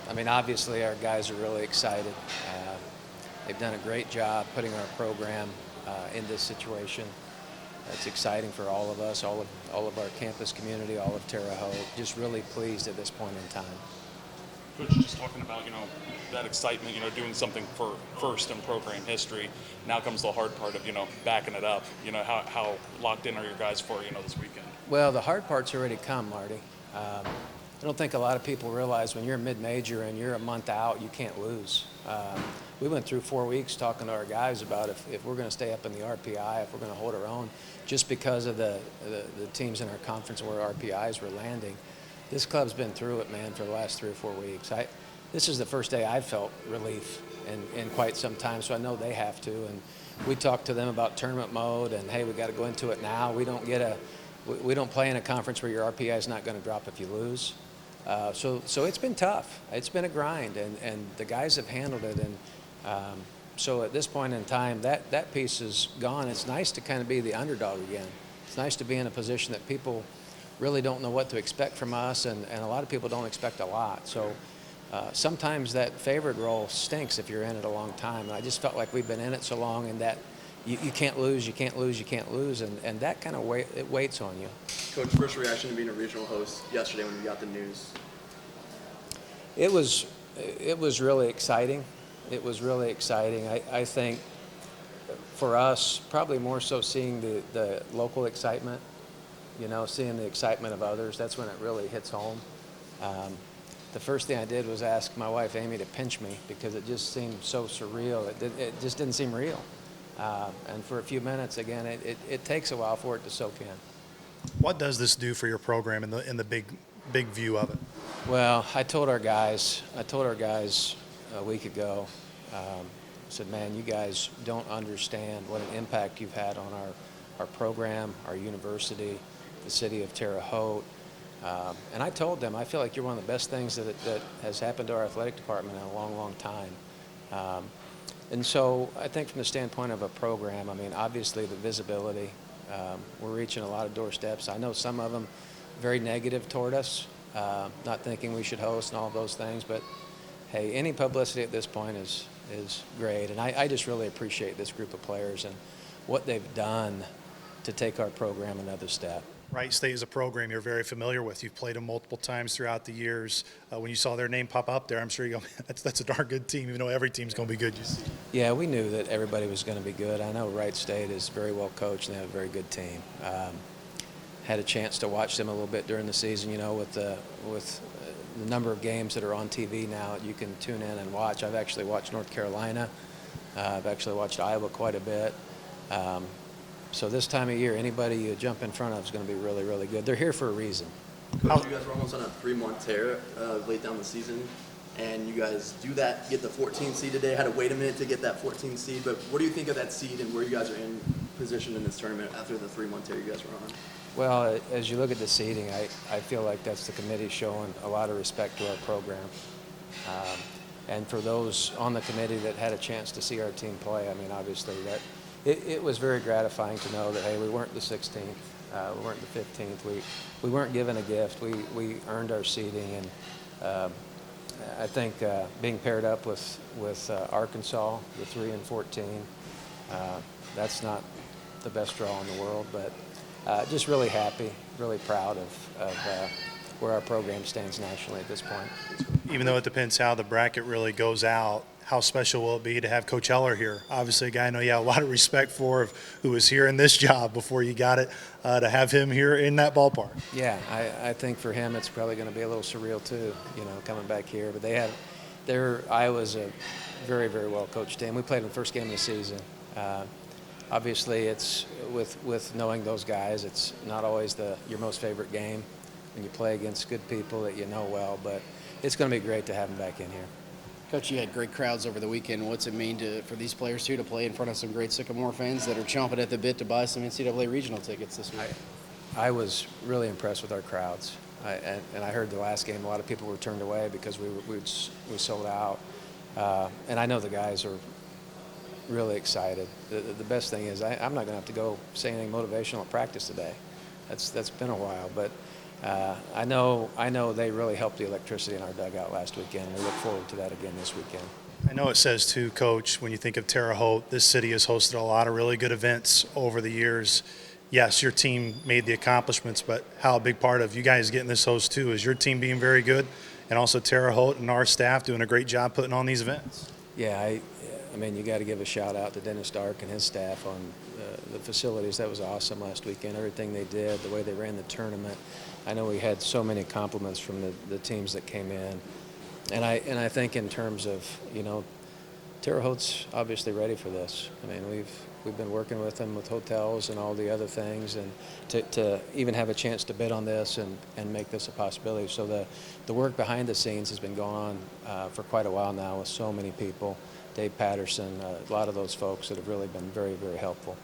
I mean, obviously our guys are really excited. They've done a great job putting our program in this situation. It's exciting for all of us, all of our campus community, all of Terre Haute. Just really pleased at this point in time. Coach, just talking about, that excitement, doing something for first in program history. Now comes the hard part of, backing it up. How locked in are your guys for, this weekend? Well, the hard part's already come, Marty. I don't think a lot of people realize when you're a mid-major and you're a month out, you can't lose. We went through 4 weeks talking to our guys about if we're going to stay up in the RPI, if we're going to hold our own, just because of the teams in our conference where RPIs were landing. This club's been through it, man, for the last 3 or 4 weeks. This is the first day I've felt relief in quite some time, so I know they have to. And we talked to them about tournament mode and, hey, we got to go into it now. We don't play in a conference where your RPI is not going to drop if you lose. So it's been tough. It's been a grind, and the guys have handled it. And so at this point in time, that piece is gone. It's nice to kind of be the underdog again. It's nice to be in a position that people really don't know what to expect from us, and a lot of people don't expect a lot. So sometimes that favored role stinks if you're in it a long time. And I just felt like we've been in it so long, and that you can't lose, you can't lose, you can't lose, and that kind of it weights on you. Coach, first reaction to being a regional host yesterday when you got the news? It was really exciting. It was really exciting. I think for us, probably more so seeing the local excitement, seeing the excitement of others. That's when it really hits home. The first thing I did was ask my wife, Amy, to pinch me because it just seemed so surreal. It just didn't seem real. And for a few minutes, again, it takes a while for it to soak in. What does this do for your program in the big view of it? Well, I told our guys a week ago, I said, man, you guys don't understand what an impact you've had on our program, our university, the city of Terre Haute. And I told them, I feel like you're one of the best things that has happened to our athletic department in a long, long time. And so I think from the standpoint of a program, I mean, obviously the visibility, we're reaching a lot of doorsteps. I know some of them very negative toward us, not thinking we should host and all those things, but hey, any publicity at this point is great. And I just really appreciate this group of players and what they've done to take our program another step. Wright State is a program you're very familiar with. You've played them multiple times throughout the years. When you saw their name pop up there, I'm sure you go, that's a darn good team, even though every team's going to be good, you see. Yeah, we knew that everybody was going to be good. I know Wright State is very well coached and they have a very good team. Had a chance to watch them a little bit during the season, with the number of games that are on TV now, you can tune in and watch. I've actually watched North Carolina. I've actually watched Iowa quite a bit. So this time of year, anybody you jump in front of is going to be really, really good. They're here for a reason. Coach, you guys were almost on a 3-month tear late down the season, and you guys do that, get the 14th seed today. Had to wait a minute to get that 14th seed, but what do you think of that seed and where you guys are in position in this tournament after the 3-month tear you guys were on? Well, as you look at the seeding, I feel like that's the committee showing a lot of respect to our program. And for those on the committee that had a chance to see our team play, I mean, obviously that it was very gratifying to know that, hey, we weren't the 16th, we weren't the 15th, we weren't given a gift, we earned our seeding. And I think being paired up with Arkansas, the 3 and 14, that's not the best draw in the world, but just really happy, really proud of where our program stands nationally at this point. Even though it depends how the bracket really goes out, how special will it be to have Coach Eller here? Obviously, a guy I know you have a lot of respect for, who was here in this job before you got it, to have him here in that ballpark. Yeah, I think for him it's probably going to be a little surreal too, coming back here. But Iowa's a very, very well coached team. We played in the first game of the season. Obviously, it's with knowing those guys, it's not always your most favorite game when you play against good people that you know well, but it's going to be great to have them back in here. Coach, you had great crowds over the weekend. What's it mean for these players, too, to play in front of some great Sycamore fans that are chomping at the bit to buy some NCAA regional tickets this week? I was really impressed with our crowds. And I heard the last game, a lot of people were turned away because we sold out. And I know the guys are really excited. The best thing is I'm not going to have to go say anything motivational at practice today. That's been a while. But I know they really helped the electricity in our dugout last weekend. We look forward to that again this weekend. I know it says too, Coach, when you think of Terre Haute, this city has hosted a lot of really good events over the years. Yes, your team made the accomplishments, but how a big part of you guys getting this host too is your team being very good, and also Terre Haute and our staff doing a great job putting on these events. Yeah, I mean, you got to give a shout out to Dennis Stark and his staff on the facilities. That was awesome last weekend. Everything they did, the way they ran the tournament. I know we had so many compliments from the teams that came in, and I think in terms of, you know, Terre Haute's obviously ready for this. I mean, we've been working with them with hotels and all the other things, and to even have a chance to bid on this and make this a possibility. So the work behind the scenes has been going on for quite a while now with so many people. Dave Patterson, a lot of those folks that have really been very, very helpful.